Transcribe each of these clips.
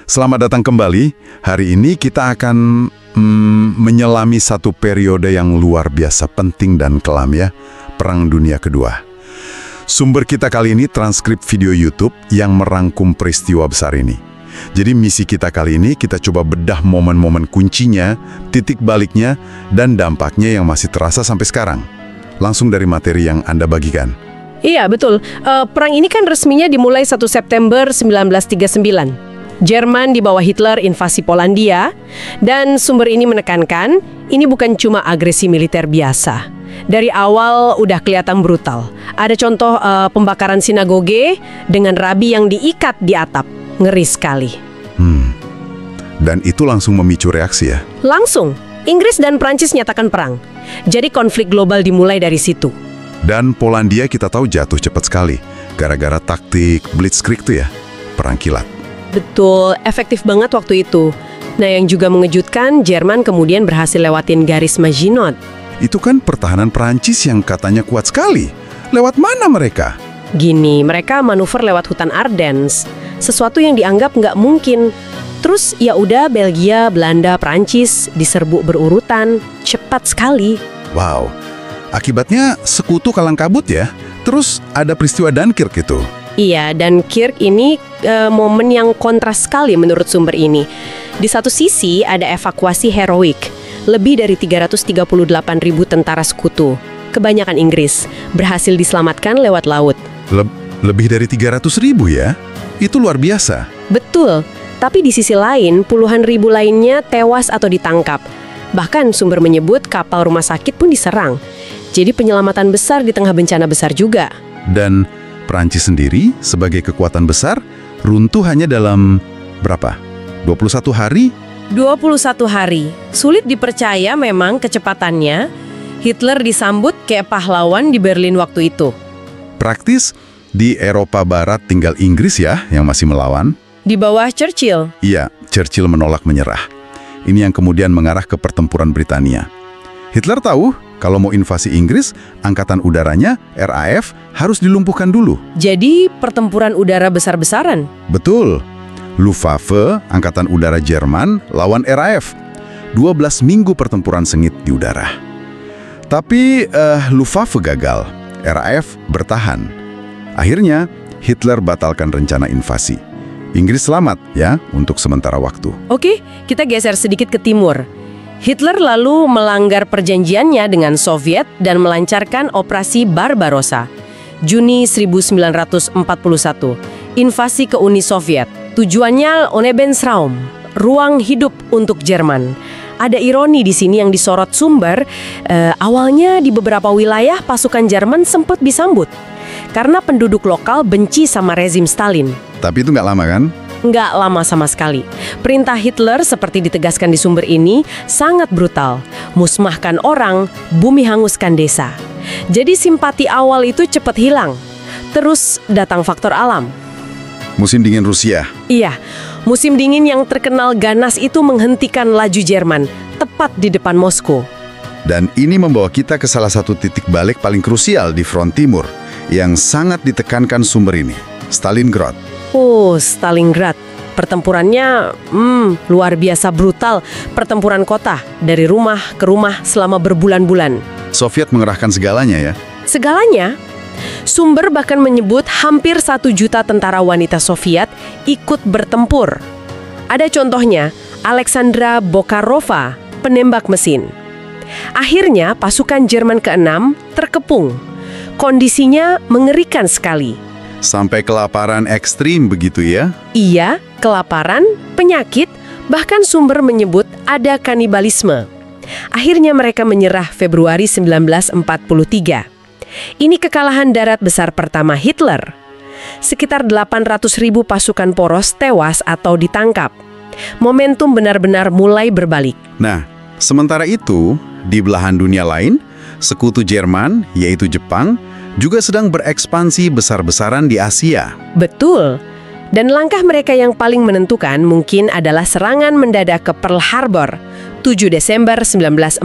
Selamat datang kembali. Hari ini kita akan menyelami satu periode yang luar biasa penting dan kelam ya, Perang Dunia Kedua. Sumber kita kali ini transkrip video YouTube yang merangkum peristiwa besar ini. Jadi misi kita kali ini, kita coba bedah momen-momen kuncinya, titik baliknya, dan dampaknya yang masih terasa sampai sekarang. Langsung dari materi yang Anda bagikan. Iya, betul. Perang ini kan resminya dimulai 1 September 1939. Jerman di bawah Hitler invasi Polandia, dan sumber ini menekankan ini bukan cuma agresi militer biasa. Dari awal udah kelihatan brutal. Ada contoh pembakaran sinagoge dengan rabi yang diikat di atap. Ngeri sekali. Dan itu langsung memicu reaksi ya? Langsung, Inggris dan Prancis nyatakan perang. Jadi konflik global dimulai dari situ. Dan Polandia kita tahu jatuh cepat sekali, gara-gara taktik Blitzkrieg tuh ya, perang kilat. Betul, efektif banget waktu itu. Nah, yang juga mengejutkan, Jerman kemudian berhasil lewatin garis Maginot. Itu kan pertahanan Prancis yang katanya kuat sekali. Lewat mana mereka? Gini, mereka manuver lewat hutan Ardennes, sesuatu yang dianggap nggak mungkin. Terus ya udah Belgia, Belanda, Prancis diserbu berurutan, cepat sekali. Wow, akibatnya sekutu kalang kabut ya. Terus ada peristiwa Dunkirk itu. Iya, dan Kirk ini momen yang kontras sekali menurut sumber ini. Di satu sisi ada evakuasi heroik, lebih dari 338.000 tentara sekutu, kebanyakan Inggris, berhasil diselamatkan lewat laut. Lebih dari 300.000 ya? Itu luar biasa. Betul, tapi di sisi lain puluhan ribu lainnya tewas atau ditangkap. Bahkan sumber menyebut kapal rumah sakit pun diserang. Jadi penyelamatan besar di tengah bencana besar juga. Dan Prancis sendiri sebagai kekuatan besar runtuh hanya dalam berapa? 21 hari? 21 hari. Sulit dipercaya memang kecepatannya. Hitler disambut kayak pahlawan di Berlin waktu itu. Praktis di Eropa Barat tinggal Inggris ya yang masih melawan. Di bawah Churchill. Iya, Churchill menolak menyerah. Ini yang kemudian mengarah ke pertempuran Britania. Hitler tahu kalau mau invasi Inggris, angkatan udaranya, RAF, harus dilumpuhkan dulu. Jadi pertempuran udara besar-besaran? Betul. Luftwaffe, angkatan udara Jerman, lawan RAF. 12 minggu pertempuran sengit di udara. Tapi Luftwaffe gagal, RAF bertahan. Akhirnya, Hitler batalkan rencana invasi. Inggris selamat ya, untuk sementara waktu. Oke, kita geser sedikit ke timur. Hitler lalu melanggar perjanjiannya dengan Soviet dan melancarkan operasi Barbarossa. Juni 1941, invasi ke Uni Soviet. Tujuannya Lebensraum, ruang hidup untuk Jerman. Ada ironi di sini yang disorot sumber, awalnya di beberapa wilayah pasukan Jerman sempat disambut. Karena penduduk lokal benci sama rezim Stalin. Tapi itu nggak lama kan? Nggak lama sama sekali. Perintah Hitler seperti ditegaskan di sumber ini sangat brutal. Musnahkan orang, bumi hanguskan desa. Jadi simpati awal itu cepat hilang. Terus datang faktor alam. Musim dingin Rusia. Iya, musim dingin yang terkenal ganas itu menghentikan laju Jerman, tepat di depan Moskow. Dan ini membawa kita ke salah satu titik balik paling krusial di front timur, yang sangat ditekankan sumber ini, Stalingrad. Oh, Stalingrad. Pertempurannya luar biasa brutal. Pertempuran kota, dari rumah ke rumah selama berbulan-bulan. Soviet mengerahkan segalanya ya? Segalanya. Sumber bahkan menyebut hampir 1 juta tentara wanita Soviet ikut bertempur. Ada contohnya, Alexandra Bokarova, penembak mesin. Akhirnya pasukan Jerman ke-6 terkepung. Kondisinya mengerikan sekali. Sampai kelaparan ekstrim begitu ya? Iya, kelaparan, penyakit, bahkan sumber menyebut ada kanibalisme. Akhirnya mereka menyerah Februari 1943. Ini kekalahan darat besar pertama Hitler. Sekitar 800.000 pasukan poros tewas atau ditangkap. Momentum benar-benar mulai berbalik. Nah, sementara itu, di belahan dunia lain, sekutu Jerman, yaitu Jepang, juga sedang berekspansi besar-besaran di Asia. Betul. Dan langkah mereka yang paling menentukan mungkin adalah serangan mendadak ke Pearl Harbor, 7 Desember 1941.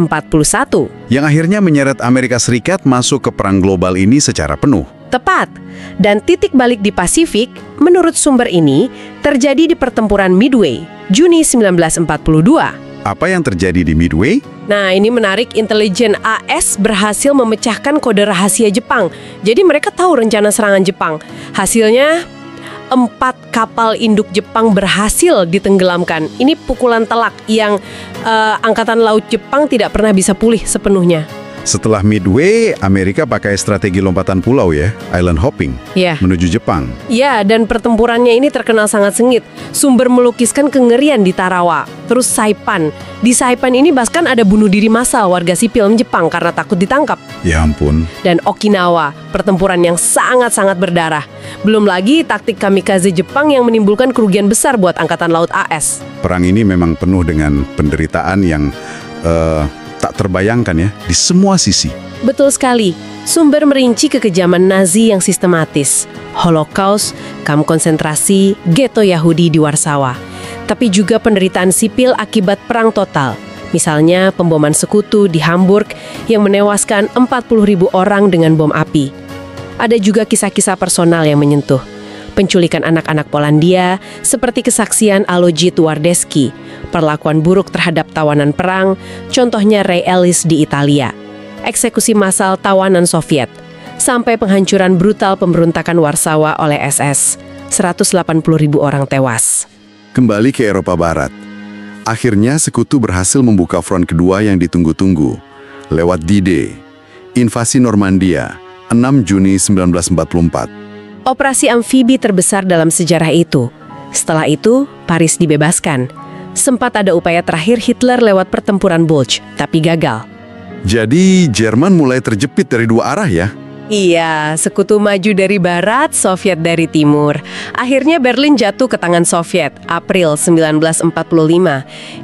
Yang akhirnya menyeret Amerika Serikat masuk ke perang global ini secara penuh. Tepat. Dan titik balik di Pasifik, menurut sumber ini, terjadi di pertempuran Midway, Juni 1942. Apa yang terjadi di Midway? Nah, ini menarik, intelijen AS berhasil memecahkan kode rahasia Jepang. Jadi mereka tahu rencana serangan Jepang. Hasilnya, 4 kapal induk Jepang berhasil ditenggelamkan. Ini pukulan telak yang Angkatan Laut Jepang tidak pernah bisa pulih sepenuhnya. Setelah Midway, Amerika pakai strategi lompatan pulau ya, island hopping, menuju Jepang. Ya, dan pertempurannya ini terkenal sangat sengit. Sumber melukiskan kengerian di Tarawa, terus Saipan. Di Saipan ini bahkan ada bunuh diri massal warga sipil Jepang karena takut ditangkap. Ya ampun. Dan Okinawa, pertempuran yang sangat-sangat berdarah. Belum lagi taktik kamikaze Jepang yang menimbulkan kerugian besar buat Angkatan Laut AS. Perang ini memang penuh dengan penderitaan yang tak terbayangkan ya, di semua sisi. Betul sekali. Sumber merinci kekejaman Nazi yang sistematis. Holocaust, kamp konsentrasi, ghetto Yahudi di Warsawa. Tapi juga penderitaan sipil akibat perang total. Misalnya pemboman sekutu di Hamburg yang menewaskan 40.000 orang dengan bom api. Ada juga kisah-kisah personal yang menyentuh. Penculikan anak-anak Polandia, seperti kesaksian Aloji Tuwardeski, perlakuan buruk terhadap tawanan perang, contohnya Ray Ellis di Italia, eksekusi massal tawanan Soviet, sampai penghancuran brutal pemberontakan Warsawa oleh SS, 180.000 orang tewas. Kembali ke Eropa Barat. Akhirnya sekutu berhasil membuka front kedua yang ditunggu-tunggu, lewat D-Day, invasi Normandia, 6 Juni 1944. Operasi amfibi terbesar dalam sejarah itu. Setelah itu, Paris dibebaskan. Sempat ada upaya terakhir Hitler lewat pertempuran Bulge, tapi gagal. Jadi, Jerman mulai terjepit dari dua arah ya? Iya, sekutu maju dari barat, Soviet dari timur. Akhirnya Berlin jatuh ke tangan Soviet, April 1945.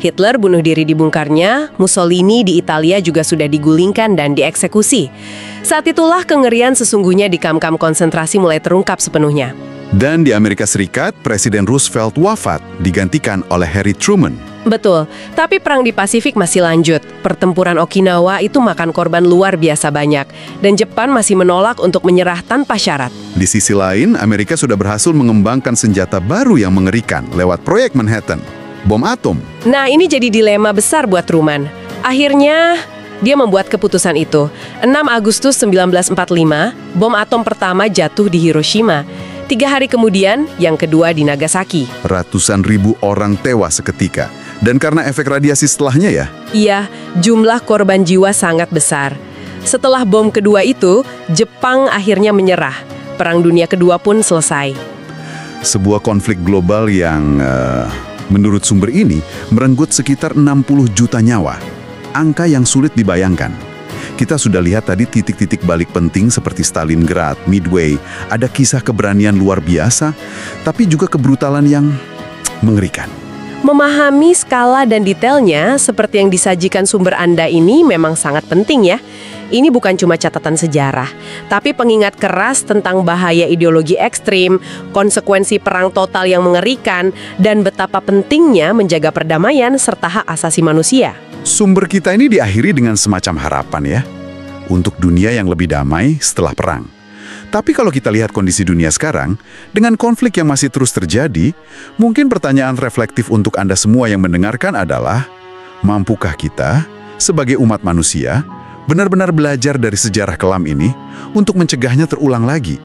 Hitler bunuh diri di bunkarnya, Mussolini di Italia juga sudah digulingkan dan dieksekusi. Saat itulah kengerian sesungguhnya di kamp-kamp konsentrasi mulai terungkap sepenuhnya. Dan di Amerika Serikat, Presiden Roosevelt wafat, digantikan oleh Harry Truman. Betul, tapi perang di Pasifik masih lanjut. Pertempuran Okinawa itu makan korban luar biasa banyak, dan Jepang masih menolak untuk menyerah tanpa syarat. Di sisi lain, Amerika sudah berhasil mengembangkan senjata baru yang mengerikan lewat proyek Manhattan, bom atom. Nah, ini jadi dilema besar buat Truman. Akhirnya, dia membuat keputusan itu. 6 Agustus 1945, bom atom pertama jatuh di Hiroshima. 3 hari kemudian, yang kedua di Nagasaki. Ratusan ribu orang tewas seketika. Dan karena efek radiasi setelahnya ya? Iya, jumlah korban jiwa sangat besar. Setelah bom kedua itu, Jepang akhirnya menyerah. Perang Dunia Kedua pun selesai. Sebuah konflik global yang, menurut sumber ini, merenggut sekitar 60 juta nyawa. Angka yang sulit dibayangkan. Kita sudah lihat tadi titik-titik balik penting seperti Stalingrad, Midway, ada kisah keberanian luar biasa, tapi juga kebrutalan yang mengerikan. Memahami skala dan detailnya seperti yang disajikan sumber Anda ini memang sangat penting ya. Ini bukan cuma catatan sejarah, tapi pengingat keras tentang bahaya ideologi ekstrim, konsekuensi perang total yang mengerikan, dan betapa pentingnya menjaga perdamaian serta hak asasi manusia. Sumber kita ini diakhiri dengan semacam harapan ya, untuk dunia yang lebih damai setelah perang. Tapi kalau kita lihat kondisi dunia sekarang, dengan konflik yang masih terus terjadi, mungkin pertanyaan reflektif untuk Anda semua yang mendengarkan adalah, mampukah kita, sebagai umat manusia, benar-benar belajar dari sejarah kelam ini untuk mencegahnya terulang lagi?